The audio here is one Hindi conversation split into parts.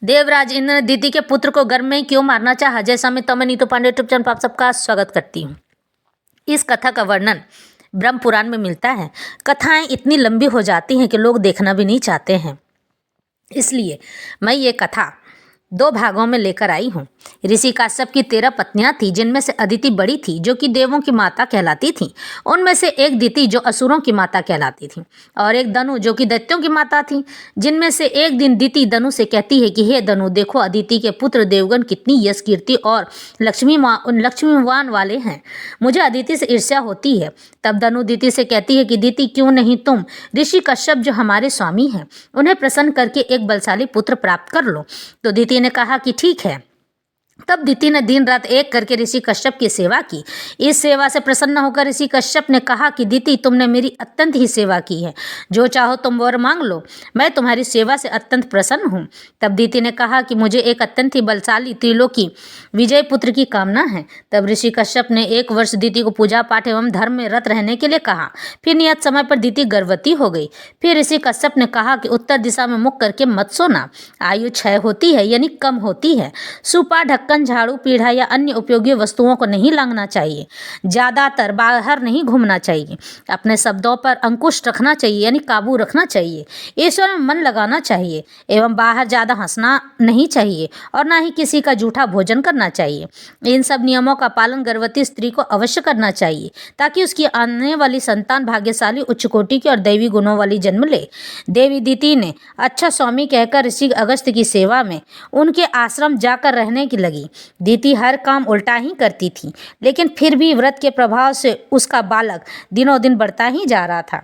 देवराज इंद्र ने दीति के पुत्र को गर्भ में क्यों मारना चाहा? जैसा मैं तमन नीतू पांडे यूट्यूब चैनल पर आप सबका स्वागत करती हूँ। इस कथा का वर्णन ब्रह्म पुराण में मिलता है। कथाएं इतनी लंबी हो जाती हैं कि लोग देखना भी नहीं चाहते हैं, इसलिए मैं ये कथा 2 भागों में लेकर आई हूँ। ऋषि काश्यप की 13 पत्नियां थी, जिनमें से अदिति बड़ी थी जो कि देवों की माता कहलाती थी। उनमें से एक दिति जो असुरों की माता कहलाती थी, और एक दनु जो कि दैत्यों की माता थी। जिनमें से एक दिन दिति दनु से कहती है कि हे दनु, देखो अदिति के पुत्र देवगण कितनी यश कीर्ति और लक्ष्मीवान वाले हैं, मुझे अदिति से ईर्ष्या होती है। तब दनु दिति से कहती है कि दिति, क्यों नहीं तुम ऋषि कश्यप जो हमारे स्वामी हैं उन्हें प्रसन्न करके एक बलशाली पुत्र प्राप्त कर लो। तो दिति ने कहा कि ठीक है। तब दिति ने दिन रात एक करके ऋषि कश्यप की सेवा की। इस सेवा से प्रसन्न होकर ऋषि कश्यप ने कहा कि दिति, तुमने मेरी अत्यंत ही सेवा की है, जो चाहो तुम वर मांग लो, मैं तुम्हारी सेवा से अत्यंत प्रसन्न हूँ। तब दिति ने कहा कि मुझे एक अत्यंत ही बलशाली त्रिलोकी विजय पुत्र की कामना है। तब ऋषि कश्यप ने 1 वर्ष दिति को पूजा पाठ एवं धर्म में रत रहने के लिए कहा। फिर नियत समय पर दिति गर्भवती हो गई। फिर ऋषि कश्यप ने कहा कि उत्तर दिशा में मुख करके मत सोना, आयु क्षय होती है यानी कम होती है। सुपा, ढक्कन, झाड़ू, पीढ़ा या अन्य उपयोगी वस्तुओं को नहीं लांघना चाहिए। ज्यादातर बाहर नहीं घूमना चाहिए। अपने शब्दों पर अंकुश रखना चाहिए यानी काबू रखना चाहिए। ईश्वर में मन लगाना चाहिए एवं बाहर ज्यादा हंसना नहीं चाहिए और ना ही किसी का जूठा भोजन करना चाहिए। इन सब नियमों का पालन गर्भवती स्त्री को अवश्य करना चाहिए, ताकि उसकी आने वाली संतान भाग्यशाली, उच्च कोटि की और दैवी गुणों वाली जन्म ले। देवी दिति ने अच्छा स्वामी कहकर ऋषि अगस्त्य की सेवा में उनके आश्रम जाकर रहने की लगी। दिति हर काम उल्टा ही करती थी, लेकिन फिर भी व्रत के प्रभाव से उसका बालक दिनों दिन बढ़ता ही जा रहा था।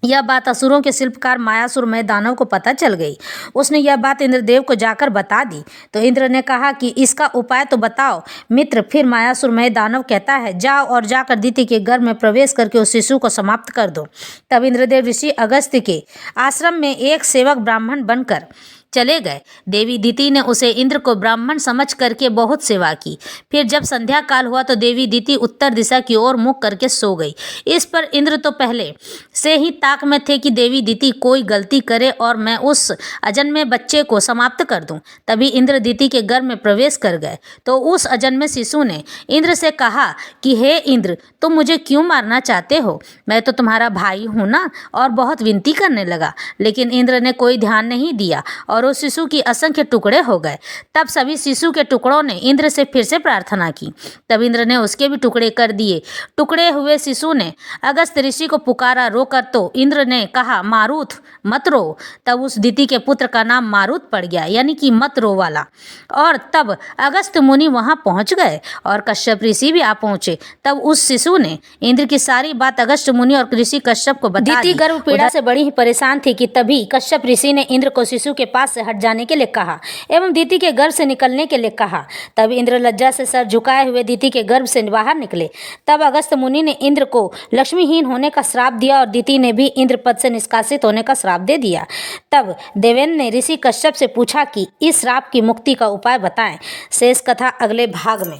यह बात असुरों के शिल्पकार मायासुर मय दानव को पता चल गई। उसने यह बात इंद्रदेव को जाकर बता दी। तो इंद्र ने कहा कि इसका उपाय तो बताओ मित्र। फिर मायासुर मय दानव कहता है, जाओ और जाकर दिति के गर्भ में प्रवेश करके उस शिशु को समाप्त कर दो। तब इंद्रदेव ऋषि अगस्त्य के आश्रम में एक सेवक ब्राह्मण बनकर चले गए। देवी दिति ने उसे इंद्र को ब्राह्मण समझ करके बहुत सेवा की। फिर जब संध्या काल हुआ तो देवी दिति उत्तर दिशा की ओर मुख करके सो गई। इस पर इंद्र तो पहले से ही ताक में थे कि देवी दिति कोई गलती करे और मैं उस अजन्मे बच्चे को समाप्त कर दूं। तभी इंद्र दिति के गर्भ में प्रवेश कर गए। तो उस अजन्मे शिशु ने इंद्र से कहा कि हे इंद्र, तुम मुझे क्यों मारना चाहते हो? मैं तो तुम्हारा भाई हूं ना, और बहुत विनती करने लगा। लेकिन इंद्र ने कोई ध्यान नहीं दिया और उस शिशु की असंख्य टुकड़े हो गए। तब सभी शिशु के टुकड़ों ने इंद्र से फिर से प्रार्थना की। तब इंद्र ने उसके भी टुकड़े कर दिए। टुकड़े हुए शिशु ने अगस्त्य ऋषि को पुकारा। रोकर तो इंद्र ने कहा, मारुत मत रो। तब उस दिति के पुत्र का नाम मारुत पड़ गया, यानी कि मत रो वाला। और तब अगस्त्य मुनि वहां पहुंच गए और कश्यप ऋषि भी आ पहुंचे। तब उस शिशु ने इंद्र की सारी बात अगस्त्य मुनि और ऋषि कश्यप को बता दी। दिति गर्भ पीड़ा से बड़ी ही परेशान थी कि तभी कश्यप ऋषि ने इंद्र को शिशु के पास से हट जाने के लिए कहा एवं दिति के गर्भ से निकलने के लिए कहा। तब इंद्र लज्जा से सर झुकाए हुए दिति के गर्भ से बाहर निकले। तब अगस्त्य मुनि ने इंद्र को लक्ष्मीहीन होने का श्राप दिया और दिति ने भी इंद्र पद से निष्कासित होने का श्राप दे दिया। तब देवेंद्र ने ऋषि कश्यप से पूछा कि इस श्राप की मुक्ति का उपाय बताएं। शेष कथा अगले भाग में।